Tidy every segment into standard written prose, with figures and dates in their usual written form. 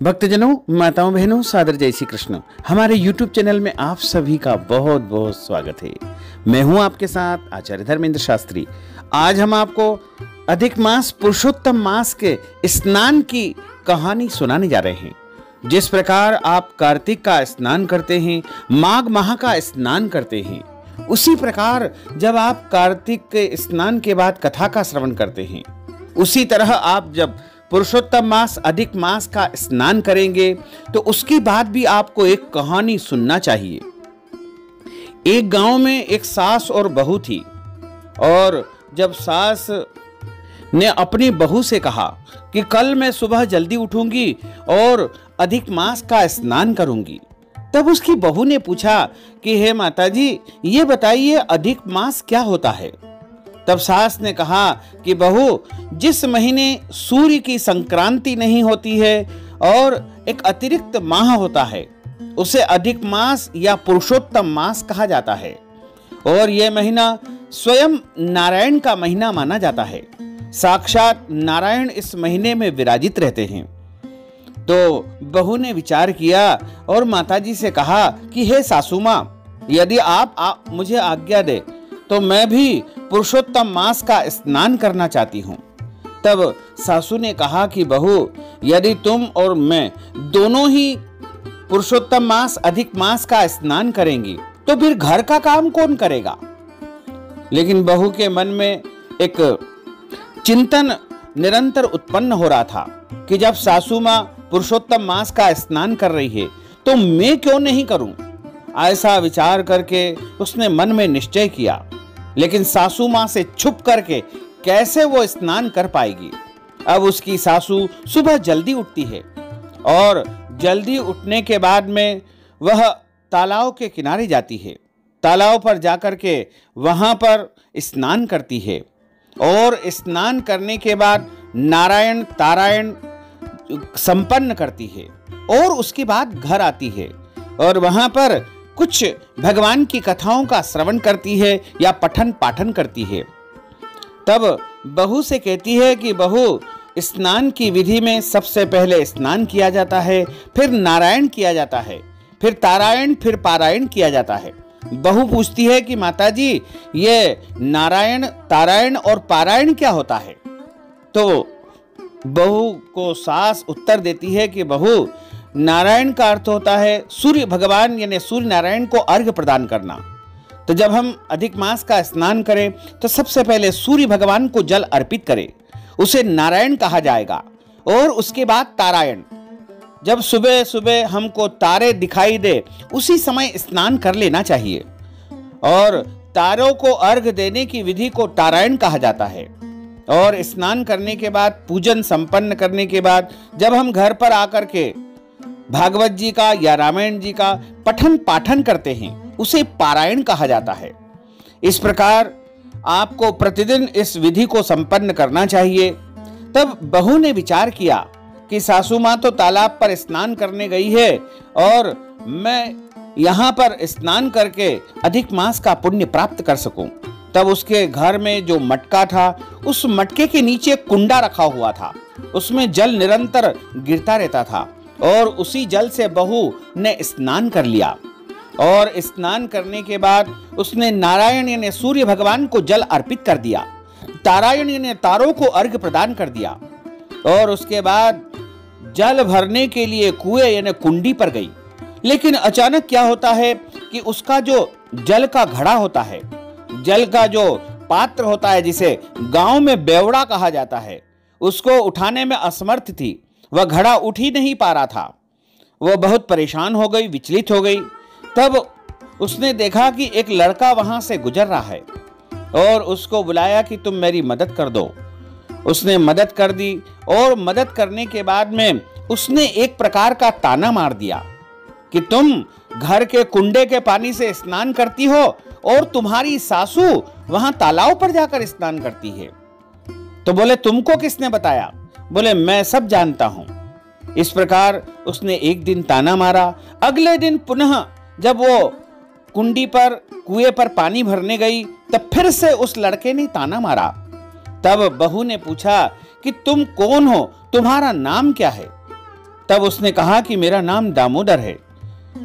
भक्तजनों, माताओं, बहनों, सादर जय श्री कृष्ण। हमारे YouTube चैनल में आप सभी का बहुत बहुत स्वागत है। मैं हूं आपके साथ आचार्य धर्मेंद्र शास्त्री। आज हम आपको अधिक मास पुरुषोत्तम मास के स्नान की कहानी सुनाने जा रहे हैं। जिस प्रकार आप कार्तिक का स्नान करते हैं, माघ माह का स्नान करते हैं, उसी प्रकार जब आप कार्तिक के स्नान के बाद कथा का श्रवण करते हैं, उसी तरह आप जब पुरुषोत्तम मास अधिक मास का स्नान करेंगे तो उसके बाद भी आपको एक कहानी सुनना चाहिए। एक गांव में एक सास और बहू थी, और जब सास ने अपनी बहू से कहा कि कल मैं सुबह जल्दी उठूंगी और अधिक मास का स्नान करूंगी, तब उसकी बहू ने पूछा कि हे माताजी, ये बताइए अधिक मास क्या होता है। तब सास ने कहा कि बहू, जिस महीने सूर्य की संक्रांति नहीं होती है और एक अतिरिक्त माह होता है, उसे अधिक मास या पुरुषोत्तम मास कहा जाता है। और यह महीना स्वयं नारायण का महीना माना जाता है। साक्षात नारायण इस महीने में विराजित रहते हैं। तो बहू ने विचार किया और माताजी से कहा कि हे सासू मां, यदि आप मुझे आज्ञा दे तो मैं भी पुरुषोत्तम मास का स्नान करना चाहती हूँ। तब सासू ने कहा कि बहू, यदि तुम और मैं दोनों ही पुरुषोत्तम मास अधिक मास का स्नान करेंगी तो फिर घर का काम कौन करेगा। लेकिन बहू के मन में एक चिंतन निरंतर उत्पन्न हो रहा था कि जब सासू मां पुरुषोत्तम मास का स्नान कर रही है तो मैं क्यों नहीं करूं। ऐसा विचार करके उसने मन में निश्चय किया, लेकिन सासू मां से छुप करके कैसे वो स्नान कर पाएगी। अब उसकी सासू सुबह जल्दी उठती है और जल्दी उठने के बाद में वह तालाब के किनारे जाती है। तालाब पर जाकर के वहां पर स्नान करती है और स्नान करने के बाद नारायण तारायण संपन्न करती है और उसके बाद घर आती है और वहां पर कुछ भगवान की कथाओं का श्रवण करती है या पठन पाठन करती है। तब बहू से कहती है कि बहू, स्नान की विधि में सबसे पहले स्नान किया जाता है, फिर नारायण किया जाता है, फिर तारायण, फिर पारायण किया जाता है। बहू पूछती है कि माताजी, ये नारायण तारायण और पारायण क्या होता है। तो बहू को सास उत्तर देती है कि बहू, नारायण का अर्थ होता है सूर्य भगवान यानी सूर्य नारायण को अर्घ्य प्रदान करना। तो जब हम अधिक मास का स्नान करें तो सबसे पहले सूर्य भगवान को जल अर्पित करें, उसे नारायण कहा जाएगा। और उसके बाद तारायण, जब सुबह सुबह हमको तारे दिखाई दे उसी समय स्नान कर लेना चाहिए। और तारों को अर्घ्य देने की विधि को तारायण कहा जाता है। और स्नान करने के बाद, पूजन संपन्न करने के बाद जब हम घर पर आकर के भागवत जी का या रामायण जी का पठन पाठन करते हैं, उसे पारायण कहा जाता है। इस प्रकार आपको प्रतिदिन इस विधि को संपन्न करना चाहिए। तब बहू ने विचार किया कि सासू मां तो तालाब पर स्नान करने गई है और मैं यहाँ पर स्नान करके अधिक मास का पुण्य प्राप्त कर सकूं। तब उसके घर में जो मटका था, उस मटके के नीचे कुंडा रखा हुआ था, उसमें जल निरंतर गिरता रहता था और उसी जल से बहू ने स्नान कर लिया। और स्नान करने के बाद उसने नारायण यानी सूर्य भगवान को जल अर्पित कर दिया, तारायण यानी तारों को अर्घ्य प्रदान कर दिया। और उसके बाद जल भरने के लिए कुएं यानी कुंडी पर गई। लेकिन अचानक क्या होता है कि उसका जो जल का घड़ा होता है, जल का जो पात्र होता है, जिसे गांव में बेवड़ा कहा जाता है, उसको उठाने में असमर्थ थी। वह घड़ा उठ ही नहीं पा रहा था। वह बहुत परेशान हो गई, विचलित हो गई। तब उसने देखा कि एक लड़का वहां से गुजर रहा है और उसको बुलाया कि तुम मेरी मदद कर दो। उसने मदद कर दी और मदद करने के बाद में उसने एक प्रकार का ताना मार दिया कि तुम घर के कुंडे के पानी से स्नान करती हो और तुम्हारी सासू वहां तालाब पर जाकर स्नान करती है। तो बोले, तुमको किसने बताया। बोले, मैं सब जानता हूं। इस प्रकार उसने एक दिन ताना मारा। अगले दिन पुनः जब वो कुंडी पर कुएं पर पानी भरने गई, तब फिर से उस लड़के ने ताना मारा। तब बहू ने पूछा कि तुम कौन हो, तुम्हारा नाम क्या है। तब उसने कहा कि मेरा नाम दामोदर है,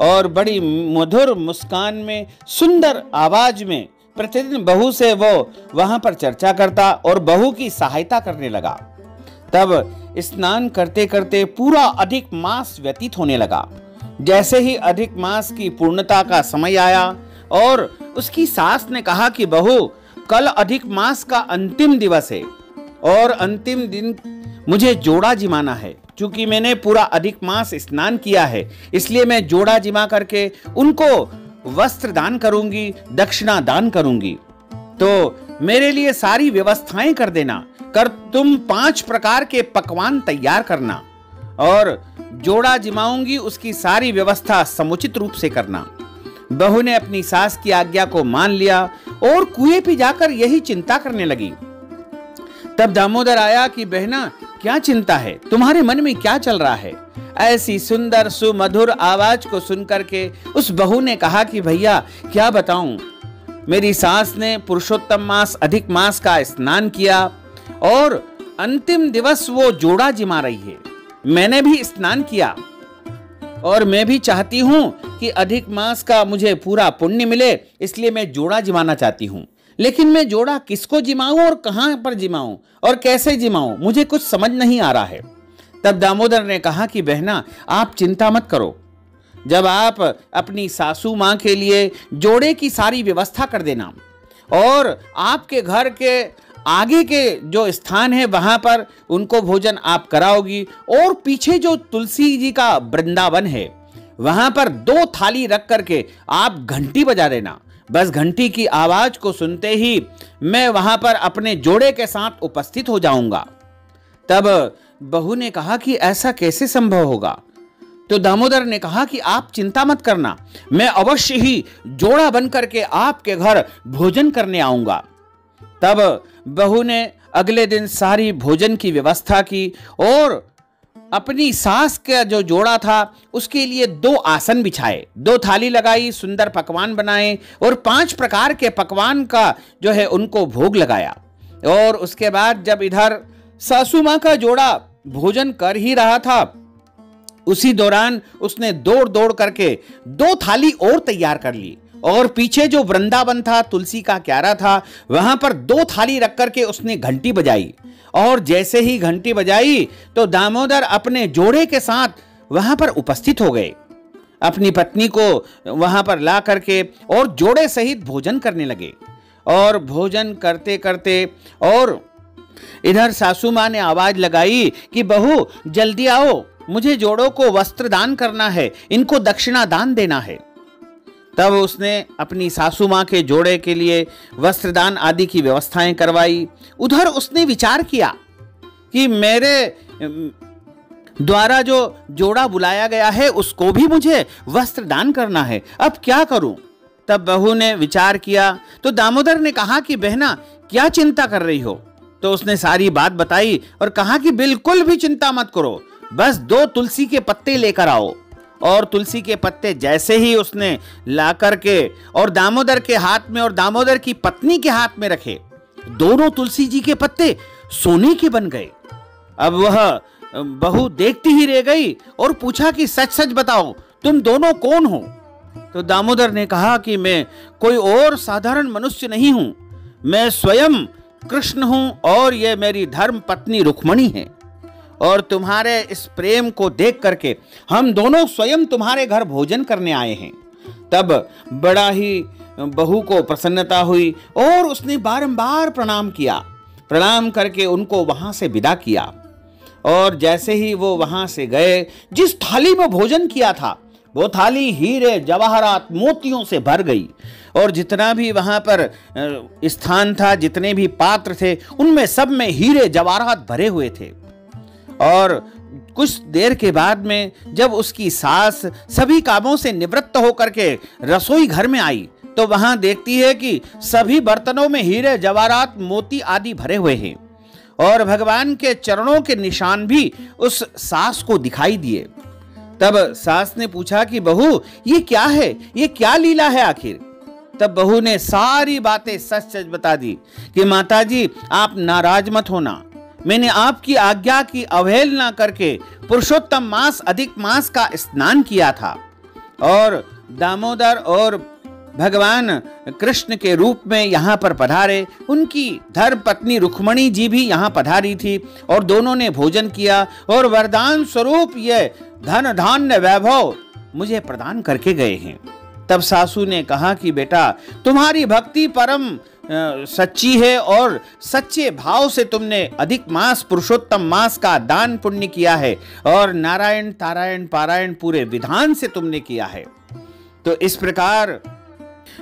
और बड़ी मधुर मुस्कान में, सुंदर आवाज में प्रतिदिन बहू से वो वहां पर चर्चा करता और बहू की सहायता करने लगा। तब स्नान करते करते पूरा अधिक मास व्यतीत होने लगा। जैसे ही अधिक मास की पूर्णता का समय आया और उसकी सास ने कहा कि बहू, कल अधिक मास का अंतिम दिवस है और अंतिम दिन मुझे जोड़ा जिमाना है। चूंकि मैंने पूरा अधिक मास स्नान किया है, इसलिए मैं जोड़ा जिमा करके उनको वस्त्र दान करूंगी, दक्षिणा दान करूंगी। तो मेरे लिए सारी व्यवस्थाएं कर देना। तुम 5 प्रकार के पकवान तैयार करना और जोड़ा जिमाऊंगी, उसकी सारी व्यवस्था समुचित रूप से करना। बहू ने अपनी सास की आज्ञा को मान लिया और कुएं पे जाकर यही चिंता करने लगी। तब दामोदर आया कि बहना, क्या चिंता है, तुम्हारे मन में क्या चल रहा है? ऐसी सुंदर सुमधुर आवाज को सुनकर के उस बहू ने कहा कि भैया क्या बताऊं, मेरी सास ने पुरुषोत्तम मास अधिक मास का स्नान किया और अंतिम दिवस वो जोड़ा जिमा रही है। मैंने भी स्नान किया और मैं भी चाहती हूं कि अधिक मास का मुझे पूरा पुण्य मिले, इसलिए मैं जोड़ा जिमाना चाहती हूं। लेकिन मैं जोड़ा किसको जिमाऊं और कहां पर जिमाऊं और कैसे जिमाऊं, मुझे कुछ समझ नहीं आ रहा है। तब दामोदर ने कहा कि बहना, आप चिंता मत करो। जब आप अपनी सासू मां के लिए जोड़े की सारी व्यवस्था कर देना और आपके घर के आगे के जो स्थान है वहां पर उनको भोजन आप कराओगी, और पीछे जो तुलसी जी का वृंदावन है वहां पर 2 थाली रख करके आप घंटी बजा देना। बस घंटी की आवाज को सुनते ही मैं वहां पर अपने जोड़े के साथ उपस्थित हो जाऊंगा। तब बहू ने कहा कि ऐसा कैसे संभव होगा? तो दामोदर ने कहा कि आप चिंता मत करना, मैं अवश्य ही जोड़ा बन करके आपके घर भोजन करने आऊंगा। तब बहू ने अगले दिन सारी भोजन की व्यवस्था की और अपनी सास का जो जोड़ा था उसके लिए 2 आसन बिछाए, 2 थाली लगाई, सुंदर पकवान बनाए और 5 प्रकार के पकवान का जो है उनको भोग लगाया। और उसके बाद जब इधर सासू मां का जोड़ा भोजन कर ही रहा था, उसी दौरान उसने दौड़ दौड़ करके 2 थाली और तैयार कर ली और पीछे जो वृंदावन था, तुलसी का क्यारा था, वहां पर 2 थाली रख करके उसने घंटी बजाई। और जैसे ही घंटी बजाई तो दामोदर अपने जोड़े के साथ वहां पर उपस्थित हो गए, अपनी पत्नी को वहां पर ला करके और जोड़े सहित भोजन करने लगे। और भोजन करते करते और इधर सासू मां ने आवाज लगाई कि बहू जल्दी आओ, मुझे जोड़ों को वस्त्र दान करना है, इनको दक्षिणा दान देना है। तब उसने अपनी सासू मां के जोड़े के लिए वस्त्रदान आदि की व्यवस्थाएं करवाई। उधर उसने विचार किया कि मेरे द्वारा जो जोड़ा बुलाया गया है उसको भी मुझे वस्त्र दान करना है, अब क्या करूं? तब बहू ने विचार किया तो दामोदर ने कहा कि बहना क्या चिंता कर रही हो? तो उसने सारी बात बताई और कहा कि बिल्कुल भी चिंता मत करो, बस 2 तुलसी के पत्ते लेकर आओ। और तुलसी के पत्ते जैसे ही उसने ला करके और दामोदर के हाथ में और दामोदर की पत्नी के हाथ में रखे, दोनों तुलसी जी के पत्ते सोने के बन गए। अब वह बहू देखती ही रह गई और पूछा कि सच सच बताओ, तुम दोनों कौन हो? तो दामोदर ने कहा कि मैं कोई और साधारण मनुष्य नहीं हूं, मैं स्वयं कृष्ण हूं और यह मेरी धर्म पत्नी रुक्मणी है। और तुम्हारे इस प्रेम को देख करके हम दोनों स्वयं तुम्हारे घर भोजन करने आए हैं। तब बड़ा ही बहू को प्रसन्नता हुई और उसने बारंबार प्रणाम किया। प्रणाम करके उनको वहां से विदा किया। और जैसे ही वो वहां से गए, जिस थाली में भोजन किया था वो थाली हीरे जवाहरात मोतियों से भर गई। और जितना भी वहां पर स्थान था, जितने भी पात्र थे, उनमें सब में हीरे जवाहरात भरे हुए थे। और कुछ देर के बाद में जब उसकी सास सभी कामों से निवृत्त होकर के रसोई घर में आई तो वहां देखती है कि सभी बर्तनों में हीरे जवाहरात मोती आदि भरे हुए हैं और भगवान के चरणों के निशान भी उस सास को दिखाई दिए। तब सास ने पूछा कि बहू ये क्या है, ये क्या लीला है आखिर? तब बहू ने सारी बातें सच सच बता दी कि माताजी आप नाराज मत होना, मैंने आपकी आज्ञा की अवहेलना करके पुरुषोत्तम मास अधिक मास का स्नान किया था और दामोदर और भगवान कृष्ण के रूप में यहाँ पर पधारे। उनकी धर्म पत्नी रुक्मणी जी भी यहाँ पधारी थी और दोनों ने भोजन किया और वरदान स्वरूप यह धन धान्य वैभव मुझे प्रदान करके गए हैं। तब सासू ने कहा कि बेटा, तुम्हारी भक्ति परम सच्ची है और सच्चे भाव से तुमने अधिक मास पुरुषोत्तम मास का दान पुण्य किया है और नारायण तारायण पारायण पूरे विधान से तुमने किया है। तो इस प्रकार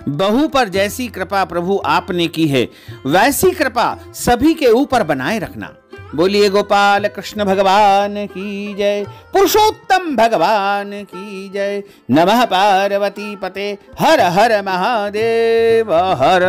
बहू पर जैसी कृपा प्रभु आपने की है वैसी कृपा सभी के ऊपर बनाए रखना। बोलिए गोपाल कृष्ण भगवान की जय, पुरुषोत्तम भगवान की जय। नमः पार्वती पते हर हर महादेव हर।